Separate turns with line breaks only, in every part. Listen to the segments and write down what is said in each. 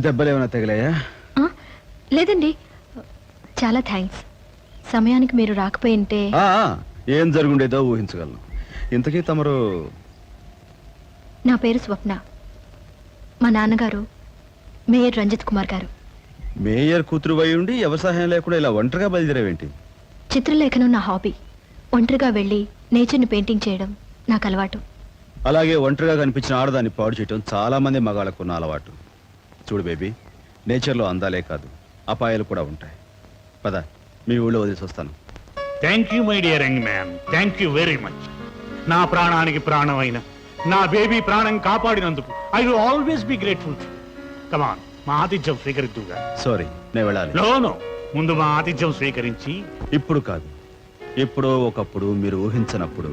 దెబ్బలు ఏమైనా తగిలాయా?
లేదండి, చాలా థ్యాంక్స్. సమయానికి మీరు రాకపోయింటే
ఏం జరుగుండేదో ఊహించగలను. ఇంతకీ తమరు?
నా పేరు స్వప్న. మా నాన్నగారు మేయర్ రంజిత్ కుమార్ గారు.
మేయర్ కూతురు అయి ఉండి ఎవరి సహాయం లేకుండా ఇలా ఒంటరిగా బయలుదేరావేంటి?
చిత్రలేఖనం నా హాబీ. ఒంటరిగా వెళ్ళి నేచర్ని పెయింటింగ్ చేయడం నాకు అలవాటు.
అలాగే ఒంటరిగా కనిపించిన ఆడదాన్ని పాడు చేయడం చాలా మంది మగాళ్ళకు ఉన్న అలవాటు. చూడు బేబీ, నేచర్లో అందాలే కాదు అపాయాలు కూడా ఉంటాయి. పద, మీ ఊళ్ళో వదిలేసి వస్తాను.
Thank you my dear young man, thank you very much. నా ప్రాణానికి ప్రాణమైన నా బేబీ ప్రాణం కాపాడినందుకు I will always be grateful. Come on, మా ఆతిథ్యం స్వీకరిద్దుగా.
సారీ, నేను వెళ్ళాలి.
నో, ముందు మా ఆతిథ్యం స్వీకరించి.
ఇప్పుడు కాదు, ఎప్పుడో ఒకప్పుడు మీరు ఊహించనప్పుడు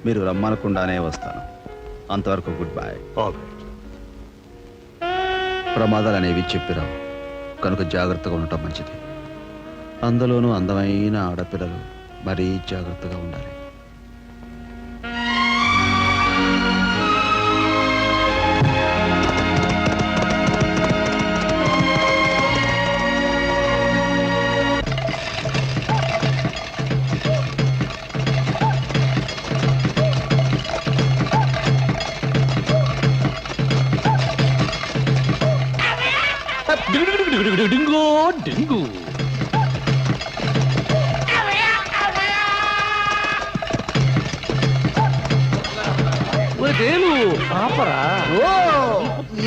మీరు రమ్మనకుండానే వస్తాను. అంతవరకు గుడ్ బై. ప్రమాదాలు అనేవి చెప్పిరావు, కనుక జాగ్రత్తగా ఉండటం మంచిది. అందులోనూ అందమైన ఆడపిల్లలు మరీ జాగ్రత్తగా ఉండాలి.
డింగు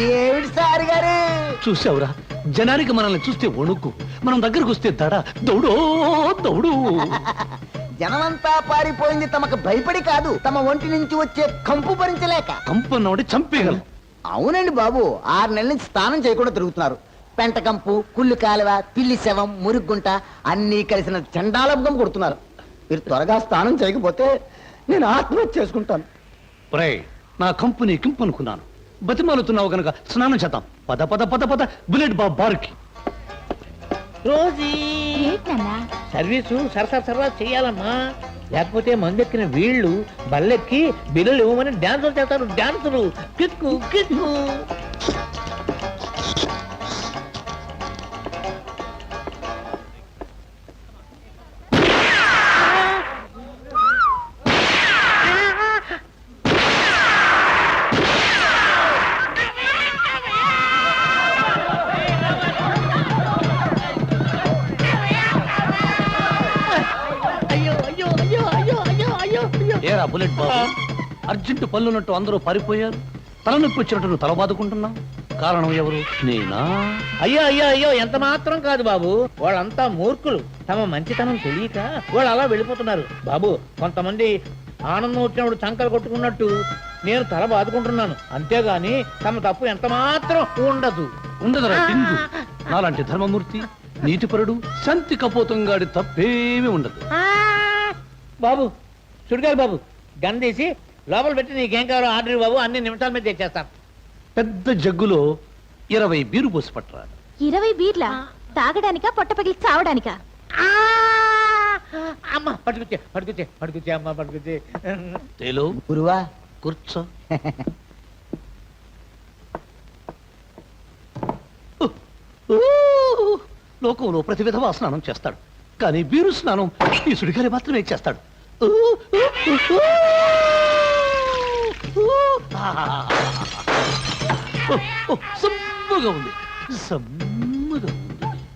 ఏమిటి సార్ గారు?
చూసావురా, జనానికి మనల్ని చూస్తే వణుకు, మనం దగ్గరకు వస్తే దడ, దౌడో దౌడు.
జనమంతా పారిపోయింది తమకు భయపడి కాదు, తమ ఒంటి నుంచి వచ్చే కంపు భరించలేక.
కంపు అన్నవాడి చంపేయగలం.
అవునండి బాబు, 6 నెలల నుంచి స్నానం చేయకుండా తిరుగుతున్నారు. పెంట కంపు, కుళ్ళు కాలువ, పిల్లి శవం, మురుగుంట అన్నీ కలిసిన చండాలభం కొడుతున్నారు. మీరు త్వరగా స్నానం చేయకపోతే నేను ఆత్మహత్య చేసుకుంటాను.
నా కంపెనీ కింపు అనుకున్నాను, బతిమాలుతున్నావు గనక స్నానం చేద్దాం. పద పద పద పద, బుల్లెట్ బార్కి.
రోజీ సర్వీసు సరసరా చెయ్యాలమ్మా, లేకపోతే మందెక్కిన వీళ్ళు బల్లెక్కి బిల్లులు ఇవ్వమని డాన్సులు చేస్తారు. డాన్సులు కిక్కు కిక్కు.
ఏరా బుల్లెట్ బాబు, అర్జెంటు పళ్ళున్నట్టు అందరూ పారిపోయారు. తలనొప్పి వచ్చినట్టు నువ్వు తల బాదుకుంటున్నావు. కారణం ఎవరు? నేనా?
అయ్యో ఎంత మాత్రం కాదు బాబు, వాళ్ళంతా మూర్ఖులు. తమ మంచితనం తెలియక వాళ్ళు అలా వెళ్ళిపోతున్నారు బాబు. కొంతమంది ఆనందం వచ్చినప్పుడు చంకలు కొట్టుకున్నట్టు నేను తల బాదుకుంటున్నాను, అంతేగాని తమ తప్పు ఎంత మాత్రం
ఉండదురా టింగు. నాలాంటి ధర్మమూర్తి, నీతిపరుడు, శాంతి కపోతంగాడి తప్పేమీ ఉండదు.
బాబు చుడిగారు బాబు, గన్ తీసి లోపల పెట్టి నీకేం కావాలో ఆర్డర్ బాబు, అన్ని నిమిషాల మీద తెచ్చేస్తాను.
పెద్ద జగ్గులో 20 బీరు పోసి పట్టరా.
20 బీర్లా? తాగడానికా, పొట్ట పగిలి చావడానికా?
అమ్మ పట్టుకొచ్చే అమ్మ పట్టుకొచ్చే.
తేలో
గురువా,
కూర్చో. లోకంలో ప్రతి విధవా స్నానం చేస్తాడు, కానీ బీరు స్నానం ఈ సుడిగాలి మాత్రమే చేస్తాడు. సమ్మగా ఉంది, సమ్మగా ఉంది.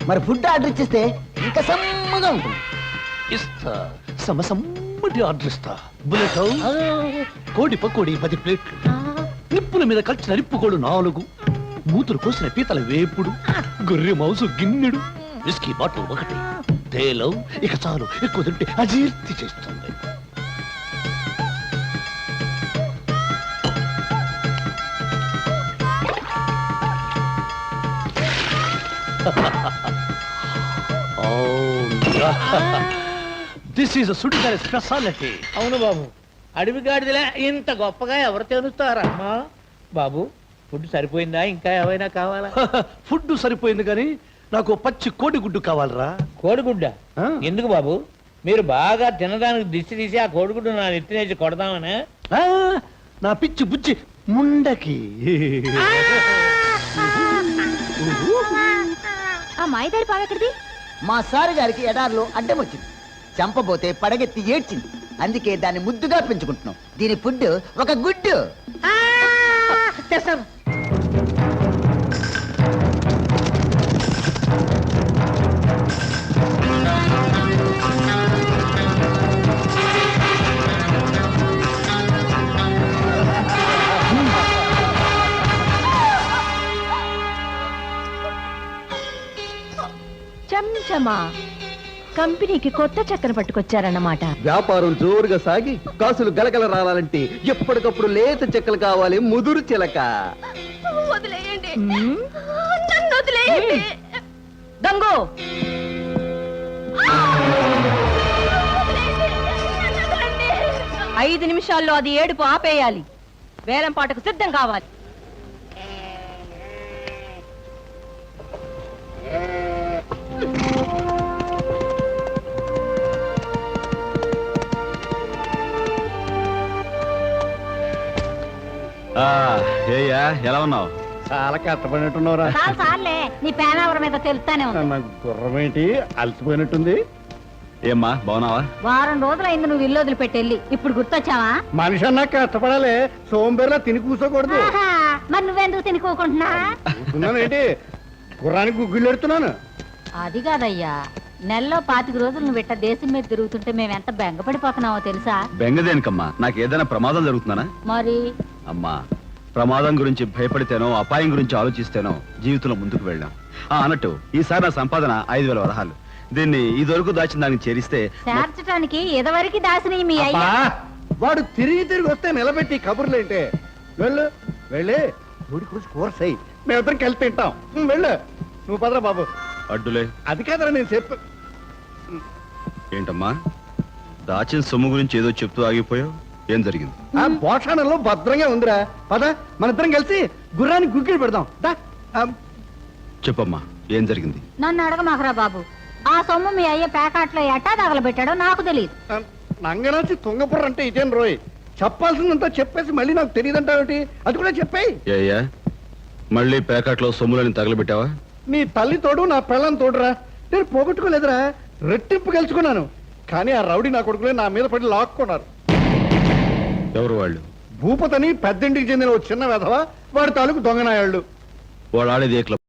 మరి ఫుడ్ ఆర్డర్ ఇచ్చేస్తే ఇంకా సమ్మగా ఉంటుంది.
ఇస్తా, సమ్మటి ఆర్డర్ ఇస్తా. బుల్లెట్ కోడి పకోడి 10 ప్లేట్లు, నిప్పుల మీద కలిసిన నిప్పుకోడు 4, మూతులు కోసిన పీతల వేపుడు, గొర్రె మాంసు గిన్నెడు, విస్కీ బాటిల్ 1. తేలం ఇక చాలు, ఎక్కువ తింటే అజీర్తి చేస్తుంది. This is Sudigali speciality.
అవును బాబు, అడవి గాడిదలా ఇంత గొప్పగా ఎవరు తెలుస్తారమ్మా? బాబు ఫుడ్ సరిపోయిందా, ఇంకా ఏమైనా కావాలా?
ఫుడ్ సరిపోయింది కానీ నాకు పచ్చి కోడిగుడ్డు కావాలరా.
కోడిగుడ్డ ఎందుకు బాబు? మీరు బాగా తినడానికి దిష్టి తీసి ఆ కోడిగుడ్డు నా నెత్తినేసి కొడదామనే?
నా పిచ్చి బుచ్చి ముండకి.
మాయదారి పావెక్కడిది?
మా సారు గారికి ఎడారిలో అడ్డం వచ్చింది, చంపబోతే పడగెత్తి ఏడ్చింది. అందుకే దాన్ని ముద్దుగా పెంచుకుంటున్నాం. దీని ఫుడ్ ఒక గుడ్డు.
తెస్తాను.
చెంచమా, కంపెనీకి కొత్త చక్కెర పట్టుకొచ్చారన్నమాట.
వ్యాపారం జోరుగా సాగి కాసులు గలగల రావాలంటే ఎప్పటికప్పుడు లేత చెక్కలు కావాలి, ముదురు చిలక.
వదిలేయండి,
మ్మ్?
నన్ను వదిలేయండి.
దొంగో,
వదిలేయండి, నన్ను వదలండి.
5 నిమిషాల్లో అది ఏడుపు ఆపేయాలి. వేలం పాటకు సిద్ధం కావాలి.
ఆ, ఏయ్యా ఎలా ఉన్నావు?
చాలా కష్టపడినట్టున్నారా?
సార్లే, నీ పేనావరం మీద తెలుస్తానే ఉంది.
గుర్రం ఏంటి అలసిపోయినట్టుంది?
ఏమ్మా బాగున్నావా?
వారం రోజులైంది నువ్వు ఇల్లు వదిలిపెట్టెళ్ళి. ఇప్పుడు గుర్తొచ్చావా?
మనిషి అన్నా కష్టపడాలి, సోంబేర్లా తిని కూర్చోకూడదు.
ఆహా, మరి నువ్వెందుకు తినుకోకుంటున్నా?
ఏంటి గుర్రానికి గుగ్గిళ్ళు ఎడుతున్నాను.
అది కాదయ్యా, నెలలో 25 రోజులు నువ్వు ఇట్ట దేశం మీద తిరుగుతుంటే మేము ఎంత బెంగపడిపోతున్నావో తెలుసా?
బెంగదేనికమ్మా, నాకు ఏదైనా ప్రమాదం జరుగుతుందనా?
మరి
అమ్మా, ప్రమాదం గురించి భయపడితేనో అపాయం గురించి ఆలోచిస్తేనో జీవితంలో ముందుకు వెళ్ళాం. అన్నట్టు ఈసారి నా సంపాదన 5,000 వరహాలు. దీన్ని ఇదివరకు దాచిన దానికి చేరిస్తే
చేర్చడానికి ఇదివరకు దాసిని మీ అయ్యా.
వాడు తిరిగి తిరిగి వస్తే నిలబెట్టి కబుర్లేంటే. వెళ్ళు వెళ్ళి నూడి కూర్చు కూరసాయి, మేమిద్దరం కలిసి తింటాం. వెళ్ళు నువ్వు పదరా బాబు.
అడ్డులే.
అది కాదరా నేను చెప్పు.
ఏంటమ్మా, దాచిన సొమ్ము గురించి ఏదో చెప్తూ ఆగిపోయావు, ఏం జరిగింది?
ఆ భోషణంలో భద్రంగా ఉందిరా, పద మనిద్దరం కలిసి గుర్రానికి గుగ్గిళ్ళు పెడదాం. దా.
చెప్పమ్మా, ఏం జరిగింది?
నన్ను అడగమాకరా బాబు. ఆ సొమ్ము మీ అయ్య ప్యాకాట్లో ఎట్టా తగలబెట్టాడో నాకు తెలియదు.
నంగనాచి తుంగపుర్ర అంటే ఇదేం రోయ్, చెప్పాల్సిందంతా చెప్పేసి మళ్ళీ నాకు తెలియదంటావేంటి? అది కూడా చెప్పేయి.
ఏయ్యా, మళ్ళీ ప్యాకెట్లో సొమ్ములని తగలబెట్టావా?
నీ తల్లి తోడు నా పెళ్ళం తోడురా, నేను పోగొట్టుకోలేదురా, రెట్టింపు గెలుచుకున్నాను. కానీ ఆ రౌడీ నా కొడుకులే నా మీద పడి లాక్కున్నారు.
ఎవరు వాళ్ళు?
భూపతని పెద్దింటికి చెందిన ఓ చిన్న వెధవ, వాడి తాలూకు దొంగనాయాళ్ళు.
వాళ్ళు ఆడేది ఏ క్లబ్?